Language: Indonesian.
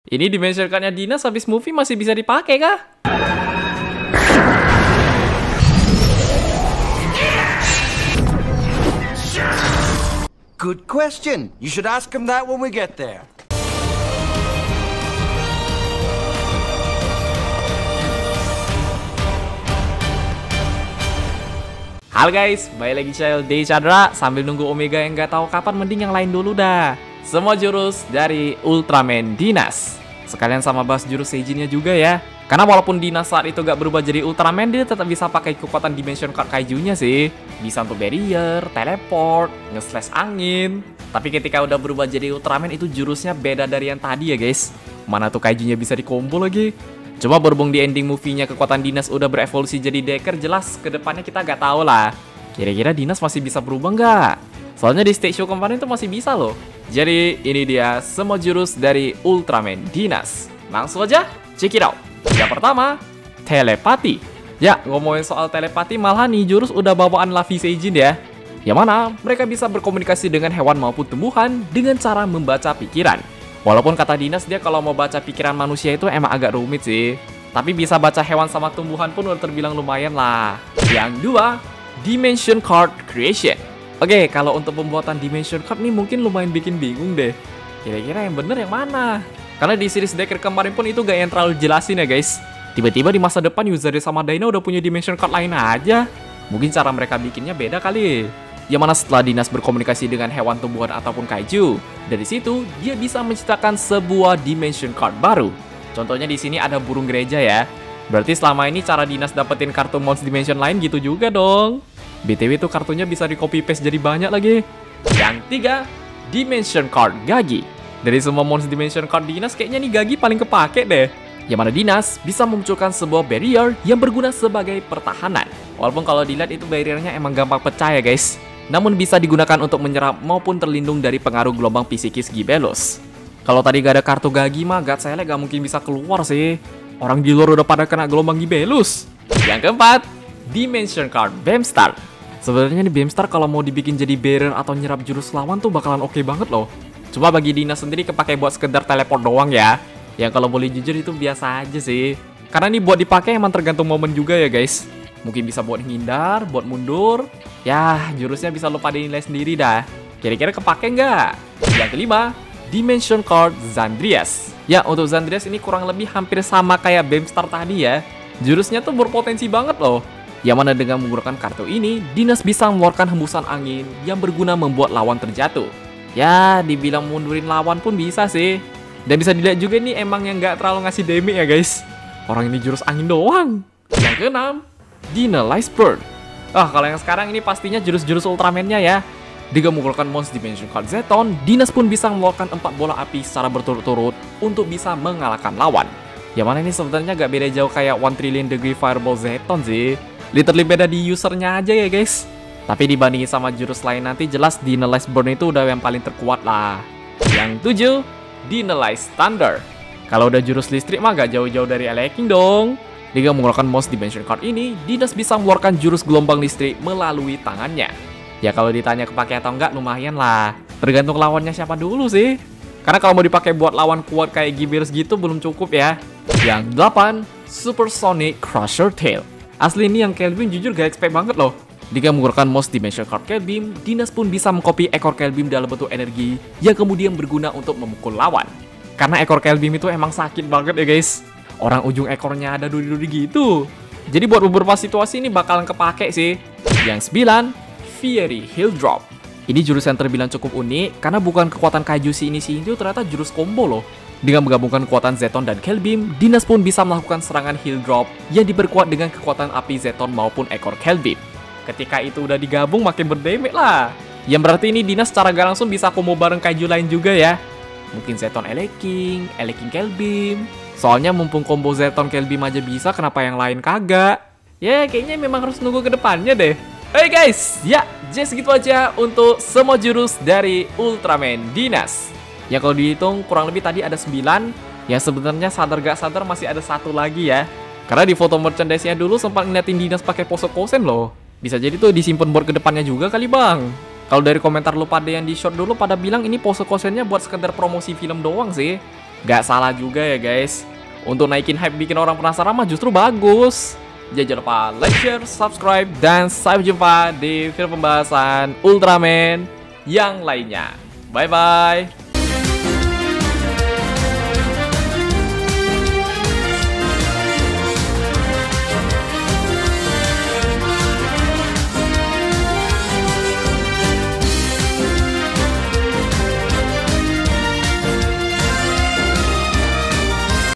Ini dimension card-nya Dinas habis movie masih bisa dipakai kah? Good question. You should ask him that when we get there. Halo guys, balik lagi channel Day Chandra. Sambil nunggu Omega yang nggak tahu kapan, mending yang lain dulu dah. Semua jurus dari Ultraman Dinas. Sekalian sama bahas jurus Seijinnya juga ya. Karena walaupun Dinas saat itu gak berubah jadi Ultraman, dia tetap bisa pakai kekuatan Dimension Card Kaijunya sih. Bisa untuk barrier, teleport, nge-slash angin. Tapi ketika udah berubah jadi Ultraman, itu jurusnya beda dari yang tadi ya guys. Mana tuh Kaijunya bisa di-combo lagi. Cuma berhubung di ending movie-nya kekuatan Dinas udah berevolusi jadi Decker, jelas kedepannya kita gak tahu lah. Kira-kira Dinas masih bisa berubah nggak? Soalnya di stage show kemarin tuh masih bisa loh. Jadi ini dia semua jurus dari Ultraman Dinas. Langsung aja, check it out. Yang pertama, telepati. Ya, ngomongin soal telepati, malah nih jurus udah bawaan Luffy Seijin ya. Yang mana mereka bisa berkomunikasi dengan hewan maupun tumbuhan dengan cara membaca pikiran. Walaupun kata Dinas dia kalau mau baca pikiran manusia itu emang agak rumit sih. Tapi bisa baca hewan sama tumbuhan pun udah terbilang lumayan lah. Yang dua, Dimension Card Creation. Oke, kalau untuk pembuatan Dimension Card nih mungkin lumayan bikin bingung deh. Kira-kira yang bener yang mana? Karena di series Decker kemarin pun itu gak yang terlalu jelasin ya guys. Tiba-tiba di masa depan Yuzari sama Daina udah punya Dimension Card lain aja. Mungkin cara mereka bikinnya beda kali. Yang mana setelah Dinas berkomunikasi dengan hewan, tumbuhan, ataupun kaiju, dari situ dia bisa menciptakan sebuah Dimension Card baru. Contohnya di sini ada burung gereja ya. Berarti selama ini cara Dinas dapetin kartu Mons Dimension lain gitu juga dong. BTW tuh kartunya bisa di copy paste jadi banyak lagi. Yang tiga, Dimension Card Gagi. Dari semua Mons Dimension Card Dinas kayaknya nih Gagi paling kepake deh. Yang mana Dinas bisa memunculkan sebuah barrier yang berguna sebagai pertahanan. Walaupun kalau dilihat itu barriernya emang gampang pecah ya guys. Namun bisa digunakan untuk menyerap maupun terlindung dari pengaruh gelombang psikis Gibelus. Kalau tadi gak ada kartu Gagi mah God Select gak mungkin bisa keluar sih. Orang di luar udah pada kena gelombang Gibelus. Yang keempat, Dimension Card Beamstar. Sebenarnya nih Beamstar kalau mau dibikin jadi barrier atau nyerap jurus lawan tuh bakalan oke banget loh. Cuma bagi Dinas sendiri kepake buat sekedar teleport doang ya. Yang kalau boleh jujur itu biasa aja sih. Karena nih buat dipakai emang tergantung momen juga ya guys. Mungkin bisa buat menghindar, buat mundur. Ya, jurusnya bisa lupa dinilai sendiri dah. Kira-kira kepake nggak? Yang kelima, Dimension Card Xandrias. Ya, untuk Xandrias ini kurang lebih hampir sama kayak Beamstar tadi ya. Jurusnya tuh berpotensi banget loh. Yang mana dengan menggunakan kartu ini, Dinas bisa mengeluarkan hembusan angin yang berguna membuat lawan terjatuh. Ya, dibilang mundurin lawan pun bisa sih. Dan bisa dilihat juga nih emang yang nggak terlalu ngasih damage ya guys. Orang ini jurus angin doang. Yang keenam, Dynalize Burn. Kalau yang sekarang ini pastinya jurus-jurus Ultraman-nya ya. Dengan menggunakan Mons Dimension Card Zeton, Dinas pun bisa mengeluarkan 4 bola api secara berturut-turut untuk bisa mengalahkan lawan. Yang mana ini sebenarnya gak beda jauh kayak 1 Trillion Degree Fireball Zeton sih. Literally beda di usernya aja ya guys. Tapi dibandingin sama jurus lain nanti jelas Dynalize Burn itu udah yang paling terkuat lah. Yang 7, Dynalize Thunder. Kalau udah jurus listrik mah gak jauh-jauh dari Eleking dong. Dengan menggunakan Mons Dimension Card ini, Dinas bisa mengeluarkan jurus gelombang listrik melalui tangannya. Ya kalau ditanya kepake atau enggak lumayan lah. Tergantung lawannya siapa dulu sih. Karena kalau mau dipakai buat lawan kuat kayak Gibelus gitu belum cukup ya. Yang 8, Supersonic Crusher Tail. Asli ini yang Kelbeam jujur gak expect banget loh. Dengan menggunakan Mons Dimension Card Kelbeam, Dinas pun bisa mengcopy ekor Kelbeam dalam bentuk energi yang kemudian berguna untuk memukul lawan. Karena ekor Kelbeam itu emang sakit banget ya guys. Orang ujung ekornya ada duri-duri gitu. Jadi buat beberapa situasi ini bakalan kepake sih. Yang 9, Fiery Hill Drop. Ini jurus yang terbilang cukup unik karena bukan kekuatan kaiju si ini itu ternyata jurus combo loh. Dengan menggabungkan kekuatan Zeton dan Kelbeam, Dinas pun bisa melakukan serangan Hill Drop yang diperkuat dengan kekuatan api Zeton maupun ekor Kelbeam. Ketika itu udah digabung makin berdamage lah. Yang berarti ini Dinas secara gak langsung bisa combo bareng kaiju lain juga ya. Mungkin Zeton Eleking Kelbeam. Soalnya mumpung combo Zeton Kelbeam aja bisa, kenapa yang lain kagak? Ya kayaknya memang harus nunggu ke depannya deh. Hey guys, ya just gitu aja untuk semua jurus dari Ultraman Dinas. Ya kalau dihitung kurang lebih tadi ada 9. Ya sebenarnya sadar gak sadar masih ada 1 lagi ya. Karena di foto merchandise-nya dulu sempat ngeliatin Dinas pakai pose kosen loh. Bisa jadi tuh disimpan buat kedepannya juga kali bang. Kalau dari komentar lu pada yang di short dulu pada bilang ini pose kosennya buat sekedar promosi film doang sih. Gak salah juga ya guys. Untuk naikin hype bikin orang penasaran mah justru bagus. Jadi jangan lupa like, share, subscribe, dan sampai jumpa di video pembahasan Ultraman yang lainnya. Bye-bye.